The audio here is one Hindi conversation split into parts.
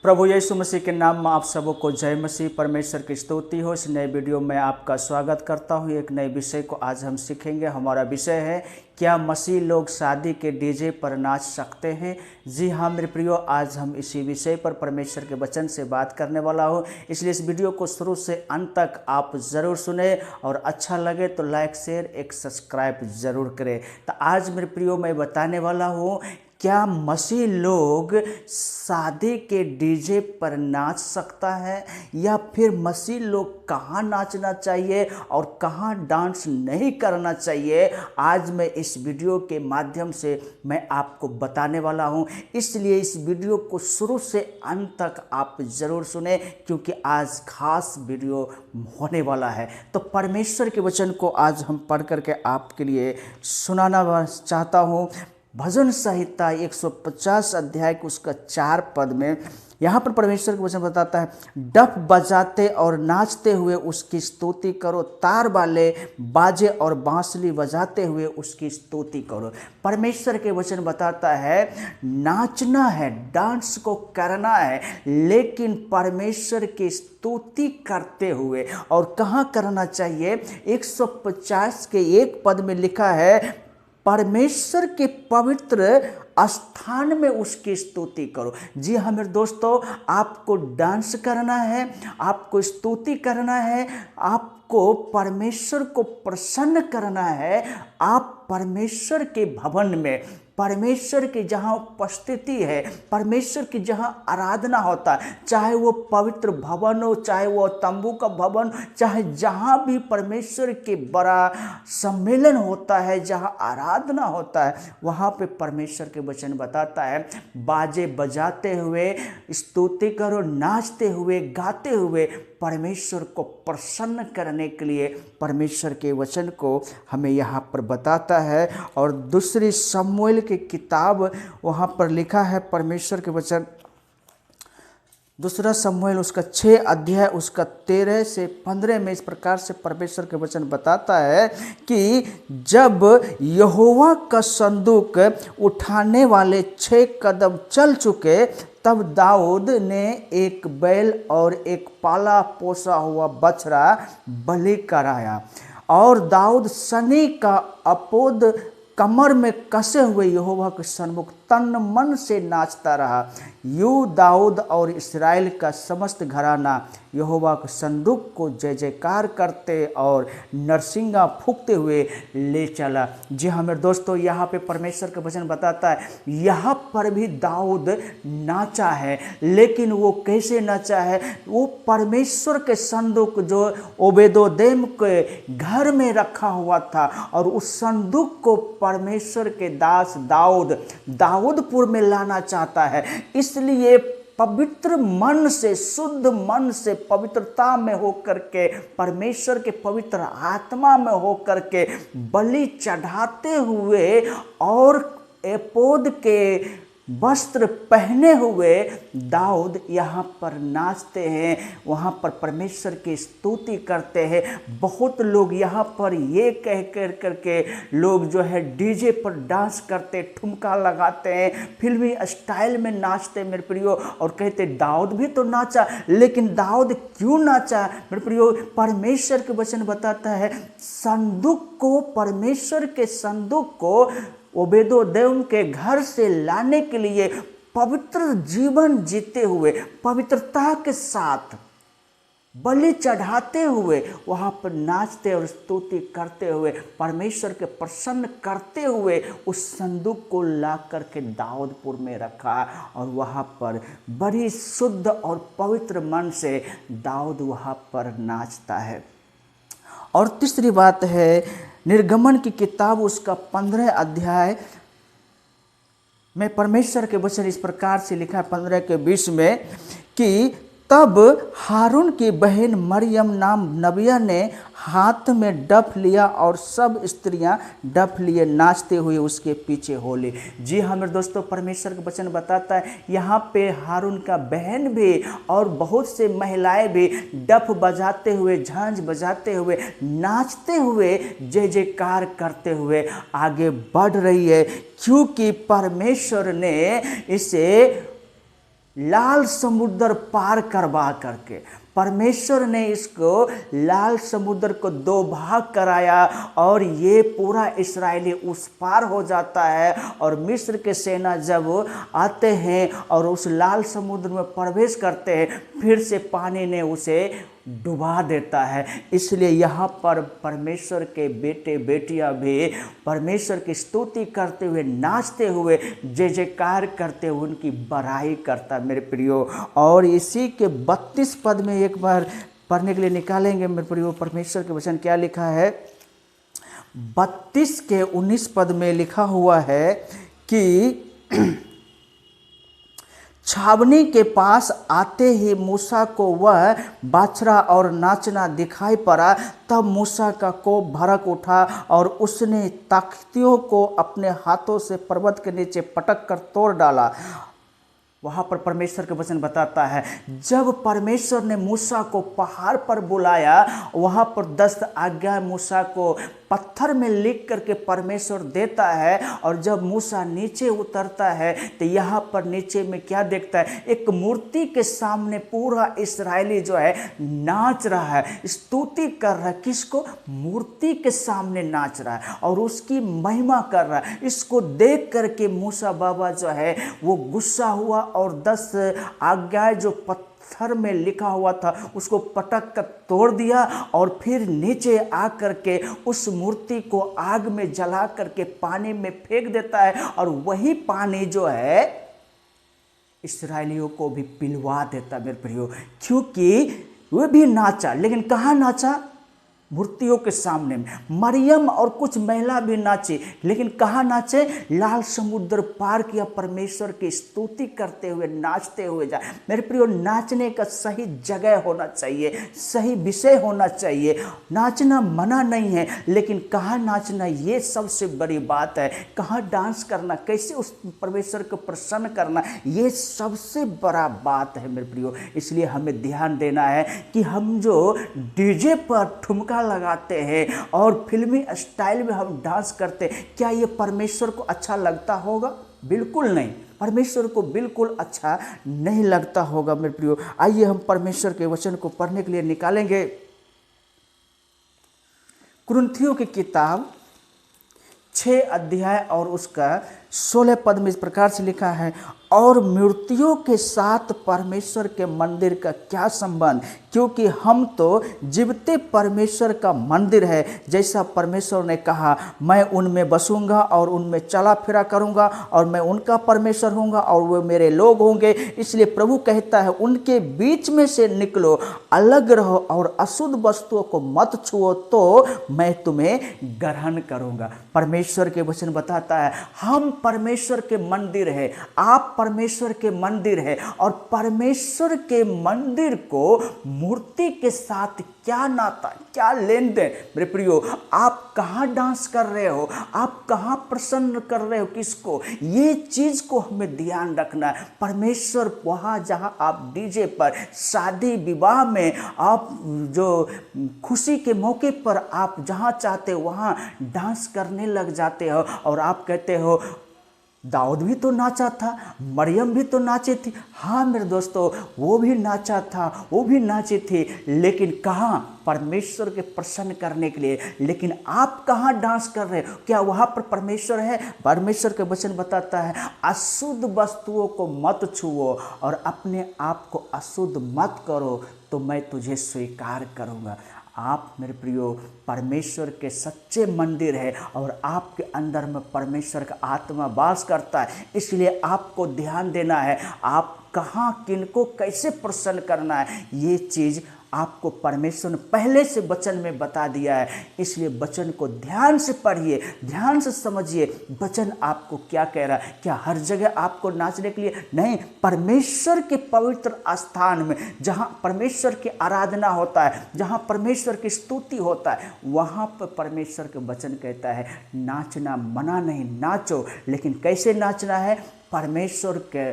प्रभु यीशु मसीह के नाम में आप सबों को जय मसीह। परमेश्वर की स्तुति हो। इस नए वीडियो में आपका स्वागत करता हूं। एक नए विषय को आज हम सीखेंगे। हमारा विषय है, क्या मसीह लोग शादी के डीजे पर नाच सकते हैं? जी हाँ मेरे प्रियो, आज हम इसी विषय पर परमेश्वर के वचन से बात करने वाला हूँ। इसलिए इस वीडियो को शुरू से अंत तक आप ज़रूर सुने और अच्छा लगे तो लाइक शेयर एक सब्सक्राइब ज़रूर करें। तो आज मेरे प्रियो मैं बताने वाला हूँ, क्या मसीह लोग शादी के डीजे पर नाच सकता है, या फिर मसीह लोग कहाँ नाचना चाहिए और कहाँ डांस नहीं करना चाहिए। आज मैं इस वीडियो के माध्यम से मैं आपको बताने वाला हूँ। इसलिए इस वीडियो को शुरू से अंत तक आप ज़रूर सुने, क्योंकि आज खास वीडियो होने वाला है। तो परमेश्वर के वचन को आज हम पढ़ करके आपके लिए सुनाना चाहता हूँ। भजन संहिता 150 अध्याय के उसका 4 पद में यहाँ पर परमेश्वर के वचन बताता है, डफ बजाते और नाचते हुए उसकी स्तुति करो, तार वाले बाजे और बांसुरी बजाते हुए उसकी स्तुति करो। परमेश्वर के वचन बताता है नाचना है, डांस को करना है, लेकिन परमेश्वर की स्तुति करते हुए। और कहाँ करना चाहिए? 150 के 1 पद में लिखा है, परमेश्वर के पवित्र स्थान में उसकी स्तुति करो। जी हाँ मेरे दोस्तों, आपको डांस करना है, आपको स्तुति करना है, आपको परमेश्वर को प्रसन्न करना है। आप परमेश्वर के भवन में, परमेश्वर की जहाँ उपस्थिति है, परमेश्वर की जहाँ आराधना होता है, चाहे वो पवित्र भवन हो, चाहे वो तंबू का भवन, चाहे जहाँ भी परमेश्वर के बड़ा सम्मेलन होता है, जहाँ आराधना होता है, वहाँ पे परमेश्वर के वचन बताता है बाजे बजाते हुए स्तुति करो, नाचते हुए, गाते हुए परमेश्वर को प्रसन्न करने के लिए परमेश्वर के वचन को हमें यहाँ पर बताता है। और दूसरी शमूएल की किताब वहाँ पर लिखा है परमेश्वर के वचन, दूसरा शमूएल उसका 6 अध्याय उसका 13 से 15 में इस प्रकार से परमेश्वर के वचन बताता है कि जब यहोवा का संदूक उठाने वाले 6 कदम चल चुके, तब दाऊद ने एक बैल और एक पाला पोसा हुआ बछड़ा बलि कराया। और दाऊद सनी का अपोद कमर में कसे हुए यहोवा के सन्मुख तन मन से नाचता रहा। यूं दाऊद और इस्राएल का समस्त घराना यहोवा के संदूक को जय जयकार करते और नरसिंगा फूंकते हुए ले चला। जी हाँ मेरे दोस्तों, यहाँ पे परमेश्वर का वचन बताता है, यहाँ पर भी दाऊद नाचा है, लेकिन वो कैसे नाचा है? वो परमेश्वर के संदूक जो ओबेदोदेम के घर में रखा हुआ था, और उस संदूक को परमेश्वर के दास दाऊदपुर में लाना चाहता है। इसलिए पवित्र मन से, शुद्ध मन से, पवित्रता में होकर के, परमेश्वर के पवित्र आत्मा में होकर के बलि चढ़ाते हुए और एपोद के वस्त्र पहने हुए दाऊद यहाँ पर नाचते हैं, वहाँ पर परमेश्वर की स्तुति करते हैं। बहुत लोग यहाँ पर ये कह कर करके लोग जो है डीजे पर डांस करते, ठुमका लगाते हैं, फिल्मी स्टाइल में नाचते मेरे प्रियो, और कहते दाऊद भी तो नाचा। लेकिन दाऊद क्यों नाचा मेरे प्रियो? परमेश्वर के वचन बताता है संदूक को, परमेश्वर के संदूक को ओबेदोदेम के घर से लाने के लिए पवित्र जीवन जीते हुए, पवित्रता के साथ बलि चढ़ाते हुए, वहाँ पर नाचते और स्तुति करते हुए, परमेश्वर के प्रसन्न करते हुए उस संदूक को ला करके दाऊदपुर में रखा। और वहाँ पर बड़ी शुद्ध और पवित्र मन से दाऊद वहाँ पर नाचता है। और तीसरी बात है, निर्गमन की किताब उसका 15 अध्याय में परमेश्वर के वचन इस प्रकार से लिखा है 15 के 20 में कि तब हारून की बहन मरियम नाम नबिया ने हाथ में डफ लिया और सब स्त्रियां डफ लिए नाचते हुए उसके पीछे हो ली। जी हाँ मेरे दोस्तों, परमेश्वर का वचन बताता है यहाँ पे हारून का बहन भी और बहुत से महिलाएं भी डफ बजाते हुए, झांझ बजाते हुए, नाचते हुए, जय जयकार करते हुए आगे बढ़ रही है, क्योंकि परमेश्वर ने इसे लाल समुद्र पार करवा करके परमेश्वर ने इसको लाल समुद्र को दो भाग कराया और ये पूरा इस्राएली उस पार हो जाता है। और मिस्र के सेना जब आते हैं और उस लाल समुद्र में प्रवेश करते हैं, फिर से पानी ने उसे डुबा देता है। इसलिए यहाँ पर परमेश्वर के बेटे बेटियाँ भी परमेश्वर की स्तुति करते हुए, नाचते हुए, जय जयकार करते हुए उनकी बड़ाई करता मेरे प्रियो। और इसी के 32 पद में एक बार पढ़ने के लिए निकालेंगे मेरे प्रियो। परमेश्वर के वचन क्या लिखा है? 32 के 19 पद में लिखा हुआ है कि छावनी के पास आते ही मूसा को वह बाछड़ा और नाचना दिखाई पड़ा। तब मूसा का कोप भड़क उठा और उसने तख्तियों को अपने हाथों से पर्वत के नीचे पटक कर तोड़ डाला। वहाँ पर परमेश्वर का वचन बताता है, जब परमेश्वर ने मूसा को पहाड़ पर बुलाया, वहाँ पर 10 आज्ञा मूसा को पत्थर में लिख करके परमेश्वर देता है। और जब मूसा नीचे उतरता है तो यहाँ पर नीचे में क्या देखता है? एक मूर्ति के सामने पूरा इस्राएली जो है नाच रहा है, स्तुति कर रहा है। किसको? मूर्ति के सामने नाच रहा है और उसकी महिमा कर रहा है। इसको देख करके मूसा बाबा जो है वो गुस्सा हुआ और 10 आज्ञाएं जो पत्थर में लिखा हुआ था उसको पटक कर तोड़ दिया और फिर नीचे आकर के उस मूर्ति को आग में जला करके पानी में फेंक देता है। और वही पानी जो है इस्राएलियों को भी पिलवा देता मेरे प्रियो, क्योंकि वे भी नाचा। लेकिन कहाँ नाचा? मूर्तियों के सामने में। मरियम और कुछ महिला भी नाचे, लेकिन कहाँ नाचे? लाल समुद्र पार किया, परमेश्वर की स्तुति करते हुए, नाचते हुए जा। मेरे प्रियो, नाचने का सही जगह होना चाहिए, सही विषय होना चाहिए। नाचना मना नहीं है, लेकिन कहाँ नाचना ये सबसे बड़ी बात है। कहाँ डांस करना, कैसे उस परमेश्वर को प्रसन्न करना, ये सबसे बड़ा बात है मेरे प्रियो। इसलिए हमें ध्यान देना है कि हम जो डीजे पर ठुमका लगाते हैं और फिल्मी स्टाइल में हम डांस करते हैं, क्या ये परमेश्वर को अच्छा लगता होगा? बिल्कुल नहीं, परमेश्वर को बिल्कुल अच्छा नहीं लगता होगा मेरे प्रियो। आइए हम परमेश्वर के वचन को पढ़ने के लिए निकालेंगे। कुरिन्थियों की किताब 6 अध्याय और उसका 16 पद में इस प्रकार से लिखा है, और मूर्तियों के साथ परमेश्वर के मंदिर का क्या संबंध? क्योंकि हम तो जीवते परमेश्वर का मंदिर है। जैसा परमेश्वर ने कहा, मैं उनमें बसूंगा और उनमें चला फिरा करूंगा और मैं उनका परमेश्वर होऊंगा और वे मेरे लोग होंगे। इसलिए प्रभु कहता है, उनके बीच में से निकलो, अलग रहो और अशुद्ध वस्तुओं को मत छुओ, तो मैं तुम्हें ग्रहण करूंगा। परमेश्वर के वचन बताता है, हम परमेश्वर के मंदिर है, आप परमेश्वर के मंदिर है। और परमेश्वर के मंदिर को मूर्ति के साथ क्या नाता, क्या लेन देन? मेरे प्रियो, आप कहाँ डांस कर रहे हो, आप कहाँ प्रसन्न कर रहे हो किसको? ये चीज को हमें ध्यान रखना है। परमेश्वर वहाँ जहाँ आप डीजे पर, शादी विवाह में, आप जो खुशी के मौके पर आप जहाँ चाहते हो वहाँ डांस करने लग जाते हो और आप कहते हो दाऊद भी तो नाचा था, मरियम भी तो नाचे थी। हाँ मेरे दोस्तों, वो भी नाचा था, वो भी नाचे थे, लेकिन कहाँ? परमेश्वर के प्रसन्न करने के लिए। लेकिन आप कहाँ डांस कर रहे हो? क्या वहाँ पर परमेश्वर है? परमेश्वर के वचन बताता है, अशुद्ध वस्तुओं को मत छुओ और अपने आप को अशुद्ध मत करो, तो मैं तुझे स्वीकार करूँगा। आप मेरे प्रियो परमेश्वर के सच्चे मंदिर है और आपके अंदर में परमेश्वर का आत्मा वास करता है। इसलिए आपको ध्यान देना है, आप कहाँ किनको कैसे प्रसन्न करना है, ये चीज़ आपको परमेश्वर ने पहले से वचन में बता दिया है। इसलिए वचन को ध्यान से पढ़िए, ध्यान से समझिए, वचन आपको क्या कह रहा है। क्या हर जगह आपको नाचने के लिए नहीं, परमेश्वर के पवित्र स्थान में जहाँ परमेश्वर की आराधना होता है, जहाँ परमेश्वर की स्तुति होता है, वहाँ पर परमेश्वर के वचन कहता है नाचना मना नहीं, नाचो। लेकिन कैसे नाचना है? परमेश्वर के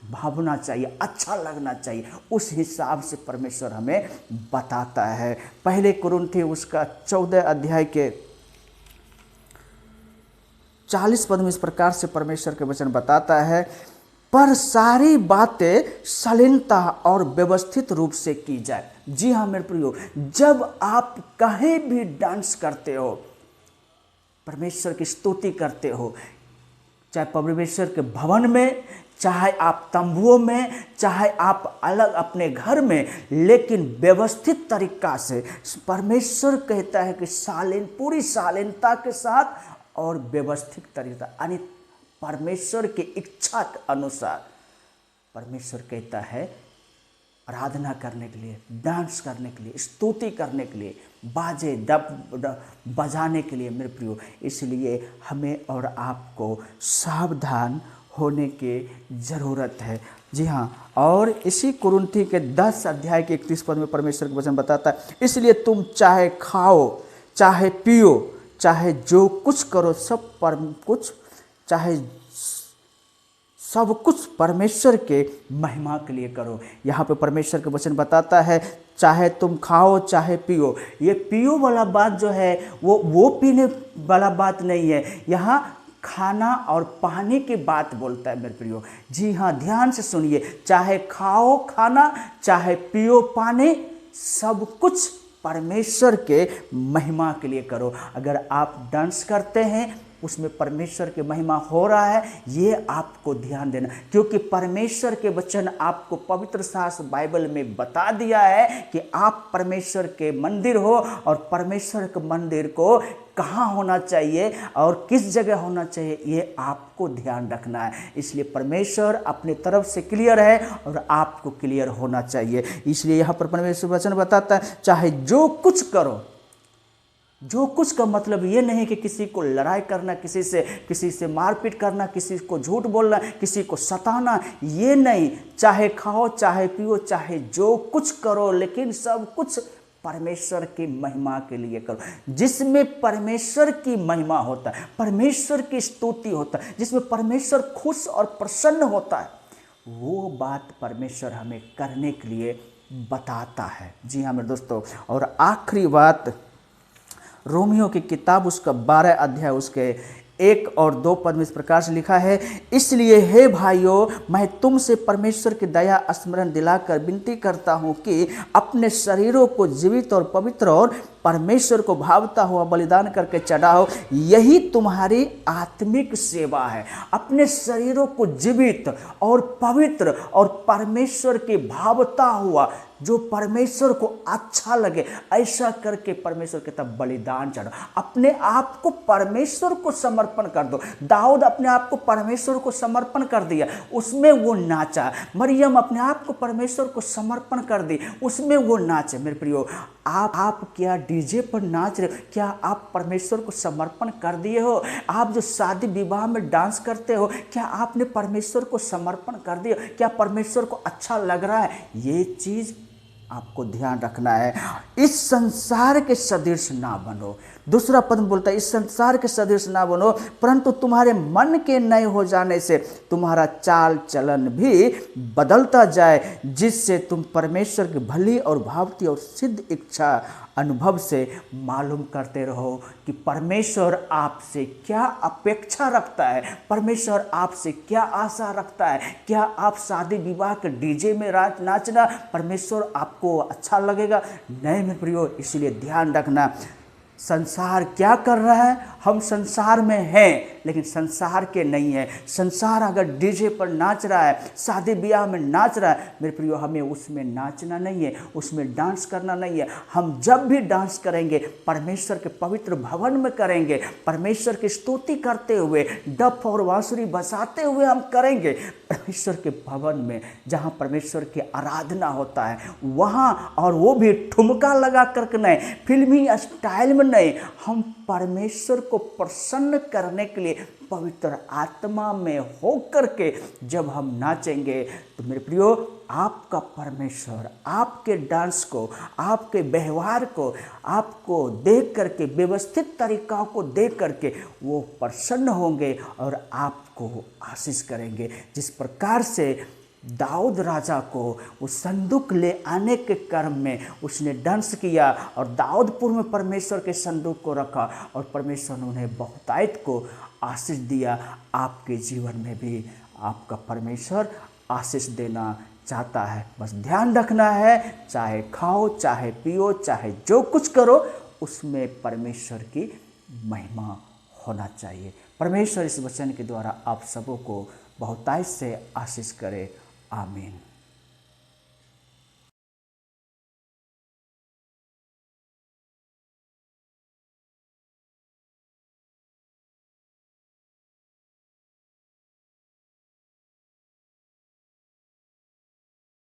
भावना चाहिए, अच्छा लगना चाहिए, उस हिसाब से परमेश्वर हमें बताता है। पहले कुरिन्थियों उसका 14 अध्याय के 40 पद में इस प्रकार से परमेश्वर के वचन बताता है, पर सारी बातें शालीनता और व्यवस्थित रूप से की जाए। जी हाँ मेरे प्रियो, जब आप कहीं भी डांस करते हो, परमेश्वर की स्तुति करते हो, चाहे परमेश्वर के भवन में, चाहे आप तंबुओं में, चाहे आप अलग अपने घर में, लेकिन व्यवस्थित तरीका से परमेश्वर कहता है कि पूरी शालीनता के साथ और व्यवस्थित तरीका, यानी परमेश्वर की इच्छा के अनुसार परमेश्वर कहता है आराधना करने के लिए, डांस करने के लिए, स्तुति करने के लिए, बाजे बजाने के लिए मेरे प्रियो। इसलिए हमें और आपको सावधान होने की ज़रूरत है। जी हाँ, और इसी कुरिन्थी के 10 अध्याय के 31 पद में परमेश्वर का वचन बताता है, इसलिए तुम चाहे खाओ, चाहे पियो, चाहे जो कुछ करो, सब कुछ परमेश्वर के महिमा के लिए करो। यहाँ पे परमेश्वर का वचन बताता है चाहे तुम खाओ चाहे पियो। ये पियो वाला बात जो है वो पीने वाला बात नहीं है, यहाँ खाना और पानी की बात बोलता है मेरे प्रियो। जी हाँ, ध्यान से सुनिए, चाहे खाओ खाना, चाहे पियो पानी, सब कुछ परमेश्वर के महिमा के लिए करो। अगर आप डांस करते हैं उसमें परमेश्वर की महिमा हो रहा है, ये आपको ध्यान देना, क्योंकि परमेश्वर के वचन आपको पवित्र शास्त्र बाइबल में बता दिया है कि आप परमेश्वर के मंदिर हो, और परमेश्वर के मंदिर को कहाँ होना चाहिए और किस जगह होना चाहिए, ये आपको ध्यान रखना है। इसलिए परमेश्वर अपने तरफ से क्लियर है और आपको क्लियर होना चाहिए। इसलिए यहाँ पर परमेश्वर वचन बताता है चाहे जो कुछ करो। जो कुछ का मतलब ये नहीं कि किसी को लड़ाई करना, किसी से मारपीट करना, किसी को झूठ बोलना, किसी को सताना, ये नहीं। चाहे खाओ चाहे पियो, चाहे जो कुछ करो, लेकिन सब कुछ परमेश्वर की महिमा के लिए करो। जिसमें परमेश्वर की महिमा होता है, परमेश्वर की स्तुति होता है, जिसमें परमेश्वर खुश और प्रसन्न होता है, वो बात परमेश्वर हमें करने के लिए बताता है। जी हाँ मेरे दोस्तों, और आखिरी बात, रोमियो की किताब उसका 12 अध्याय उसके 1 और 2 पद में इस प्रकार से लिखा है, इसलिए हे भाइयों, मैं तुमसे परमेश्वर की दया स्मरण दिलाकर विनती करता हूँ कि अपने शरीरों को जीवित और पवित्र और परमेश्वर को भावता हुआ बलिदान करके चढ़ाओ, यही तुम्हारी आत्मिक सेवा है। अपने शरीरों को जीवित और पवित्र और परमेश्वर के भावता हुआ, जो परमेश्वर को अच्छा लगे, ऐसा करके परमेश्वर के तब बलिदान चढ़ाओ। अपने आप को परमेश्वर को समर्पण कर दो। दाऊद अपने आप को परमेश्वर को समर्पण कर दिया, उसमें वो नाचा। मरियम अपने आप को परमेश्वर को समर्पण कर दी, उसमें वो नाचे। मेरे प्रियो, आप क्या डीजे पर नाच रहे हो? क्या आप परमेश्वर को समर्पण कर दिए हो? आप जो शादी विवाह में डांस करते हो, क्या आपने परमेश्वर को समर्पण कर दिया? क्या परमेश्वर को अच्छा लग रहा है? ये चीज़ आपको ध्यान रखना है। इस संसार के सदृश ना बनो। दूसरा पद बोलता है इस संसार के सदृश ना बनो, परंतु तुम्हारे मन के नए हो जाने से तुम्हारा चाल चलन भी बदलता जाए, जिससे तुम परमेश्वर की भली और भावती और सिद्ध इच्छा अनुभव से मालूम करते रहो कि परमेश्वर आपसे क्या अपेक्षा रखता है, परमेश्वर आपसे क्या आशा रखता है। क्या आप शादी विवाह के डीजे में नाचना परमेश्वर आपको अच्छा लगेगा? नहीं मेरे प्रियो, इसलिए ध्यान रखना, संसार क्या कर रहा है? हम संसार में हैं लेकिन संसार के नहीं है। संसार अगर डीजे पर नाच रहा है, शादी ब्याह में नाच रहा है, मेरे प्रियो हमें उसमें नाचना नहीं है, उसमें डांस करना नहीं है। हम जब भी डांस करेंगे परमेश्वर के पवित्र भवन में करेंगे, परमेश्वर की स्तुति करते हुए, डफ और बांसुरी बजाते हुए हम करेंगे परमेश्वर के भवन में, जहाँ परमेश्वर की आराधना होता है वहाँ। और वो भी ठुमका लगा करके नहीं, फिल्मी स्टाइल में नहीं, हम परमेश्वर को प्रसन्न करने के लिए पवित्र आत्मा में होकर के जब हम नाचेंगे तो मेरे प्रियो, आपका परमेश्वर आपके डांस को, आपके व्यवहार को, आपको देख करके, व्यवस्थित तरीक़ों को देख करके वो प्रसन्न होंगे और आपको आशीष करेंगे। जिस प्रकार से दाऊद राजा को उस संदूक ले आने के क्रम में उसने डांस किया और दाऊदपुर में परमेश्वर के संदूक को रखा और परमेश्वर ने उन्हें बहुतायत को आशीष दिया, आपके जीवन में भी आपका परमेश्वर आशीष देना चाहता है। बस ध्यान रखना है, चाहे खाओ, चाहे पियो, चाहे जो कुछ करो, उसमें परमेश्वर की महिमा होना चाहिए। परमेश्वर इस वचन के द्वारा आप सबों को बहुतायत से आशीष करे। आमीन।